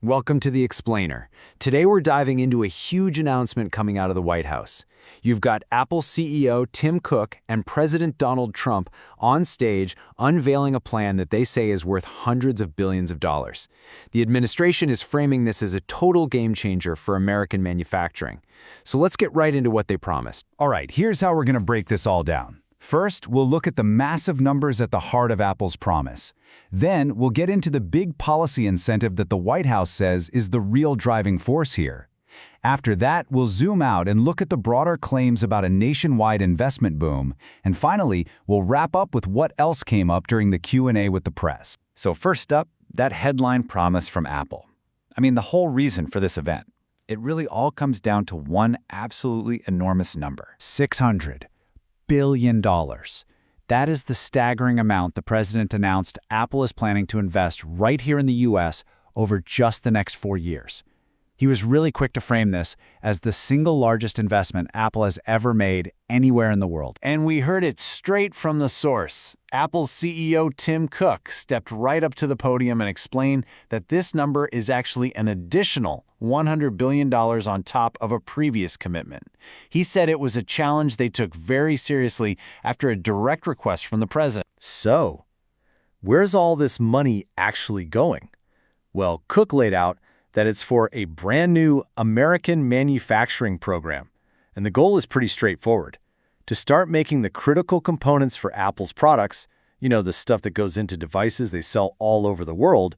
Welcome to The Explainer. Today we're diving into a huge announcement coming out of the White House. You've got Apple CEO Tim Cook and President Donald Trump on stage unveiling a plan that they say is worth hundreds of billions of dollars. The administration is framing this as a total game changer for American manufacturing. So let's get right into what they promised. All right, here's how we're going to break this all down. First, we'll look at the massive numbers at the heart of Apple's promise. Then, we'll get into the big policy incentive that the White House says is the real driving force here. After that, we'll zoom out and look at the broader claims about a nationwide investment boom. And finally, we'll wrap up with what else came up during the Q&A with the press. So first up, that headline promise from Apple. The whole reason for this event. It really all comes down to one absolutely enormous number. $600 billion. That is the staggering amount the president announced Apple is planning to invest right here in the U.S. over just the next 4 years. He was really quick to frame this as the single largest investment Apple has ever made anywhere in the world. And we heard it straight from the source. Apple's CEO Tim Cook stepped right up to the podium and explained that this number is actually an additional $100 billion on top of a previous commitment. He said it was a challenge they took very seriously after a direct request from the president. So, where's all this money actually going? Well, Cook laid out that it's for a brand new American manufacturing program. And the goal is pretty straightforward. To start making the critical components for Apple's products, the stuff that goes into devices they sell all over the world,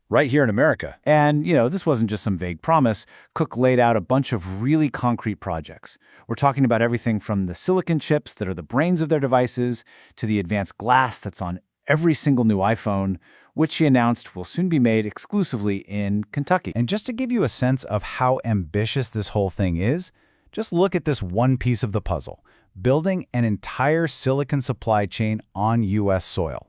right here in America. And, this wasn't just some vague promise. Cook laid out a bunch of really concrete projects. We're talking about everything from the silicon chips that are the brains of their devices to the advanced glass that's on every single new iPhone, which he announced will soon be made exclusively in Kentucky. And just to give you a sense of how ambitious this whole thing is, just look at this one piece of the puzzle, building an entire silicon supply chain on U.S. soil.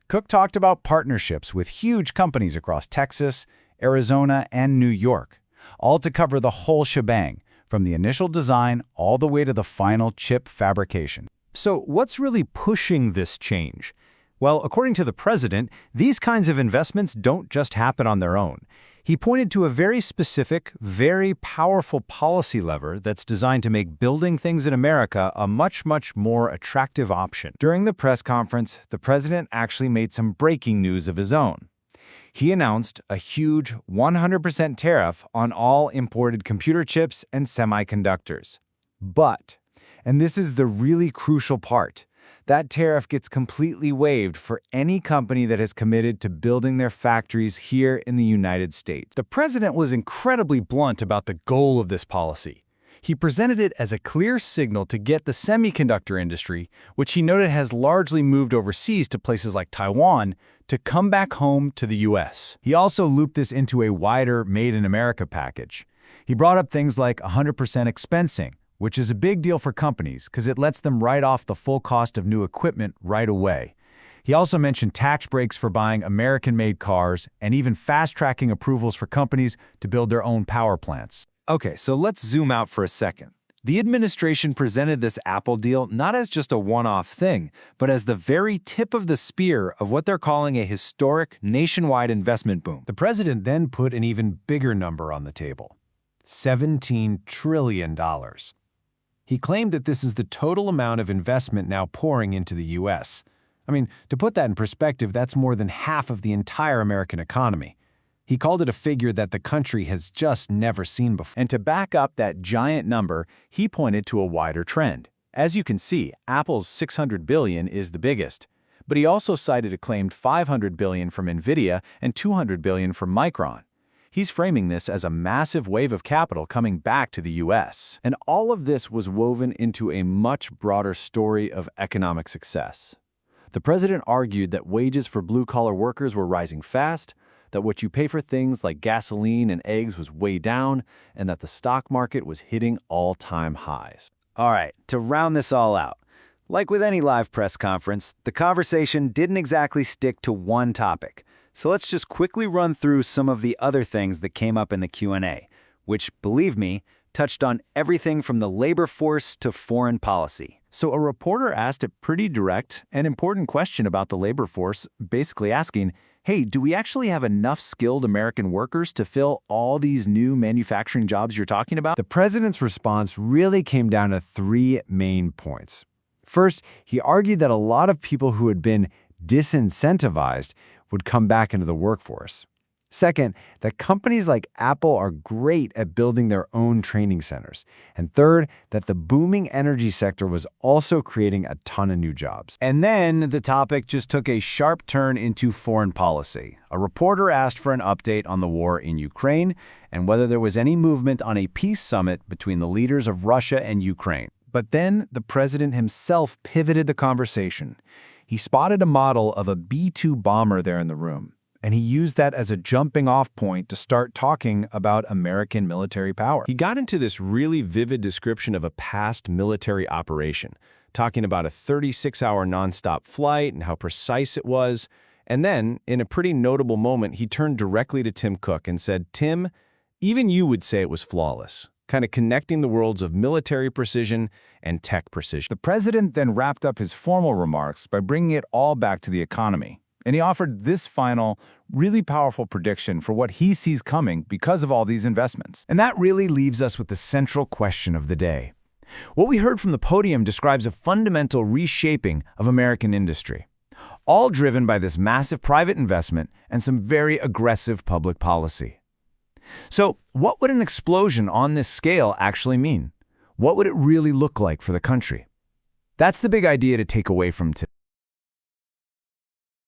Cook talked about partnerships with huge companies across Texas, Arizona, and New York, all to cover the whole shebang, from the initial design all the way to the final chip fabrication. So what's really pushing this change? Well, according to the president, these kinds of investments don't just happen on their own. He pointed to a very specific, very powerful policy lever that's designed to make building things in America a much more attractive option. During the press conference, the president actually made some breaking news of his own. He announced a huge 100% tariff on all imported computer chips and semiconductors. But, and this is the really crucial part, that tariff gets completely waived for any company that has committed to building their factories here in the United States. The president was incredibly blunt about the goal of this policy. He presented it as a clear signal to get the semiconductor industry, which he noted has largely moved overseas to places like Taiwan, to come back home to the U.S. He also looped this into a wider Made in America package. He brought up things like 100% expensing, which is a big deal for companies because it lets them write off the full cost of new equipment right away. He also mentioned tax breaks for buying American-made cars and even fast-tracking approvals for companies to build their own power plants. Okay, so let's zoom out for a second. The administration presented this Apple deal not as just a one-off thing, but as the very tip of the spear of what they're calling a historic nationwide investment boom. The president then put an even bigger number on the table: $17 trillion. He claimed that this is the total amount of investment now pouring into the U.S. To put that in perspective, that's more than half of the entire American economy. He called it a figure that the country has just never seen before. And to back up that giant number, he pointed to a wider trend. As you can see, Apple's $600 billion is the biggest. But he also cited a claimed $500 billion from NVIDIA and $200 billion from Micron. He's framing this as a massive wave of capital coming back to the U.S. And all of this was woven into a much broader story of economic success. The president argued that wages for blue-collar workers were rising fast, that what you pay for things like gasoline and eggs was way down, and that the stock market was hitting all-time highs. All right, to round this all out, like with any live press conference, the conversation didn't exactly stick to one topic. So let's just quickly run through some of the other things that came up in the Q&A, which, believe me, touched on everything from the labor force to foreign policy. So a reporter asked a pretty direct and important question about the labor force, basically asking, hey, do we actually have enough skilled American workers to fill all these new manufacturing jobs you're talking about? The president's response really came down to three main points. First, he argued that a lot of people who had been disincentivized would come back into the workforce. Second, that companies like Apple are great at building their own training centers. And third, that the booming energy sector was also creating a ton of new jobs. And then the topic just took a sharp turn into foreign policy. A reporter asked for an update on the war in Ukraine and whether there was any movement on a peace summit between the leaders of Russia and Ukraine. But then the president himself pivoted the conversation. He spotted a model of a B-2 bomber there in the room, and he used that as a jumping-off point to start talking about American military power. He got into this really vivid description of a past military operation, talking about a 36-hour nonstop flight and how precise it was. And then, in a pretty notable moment, he turned directly to Tim Cook and said, "Tim, even you would say it was flawless," kind of connecting the worlds of military precision and tech precision. The president then wrapped up his formal remarks by bringing it all back to the economy. And he offered this final, really powerful prediction for what he sees coming because of all these investments. And that really leaves us with the central question of the day. What we heard from the podium describes a fundamental reshaping of American industry, all driven by this massive private investment and some very aggressive public policy. So, what would an explosion on this scale actually mean? What would it really look like for the country? That's the big idea to take away from today.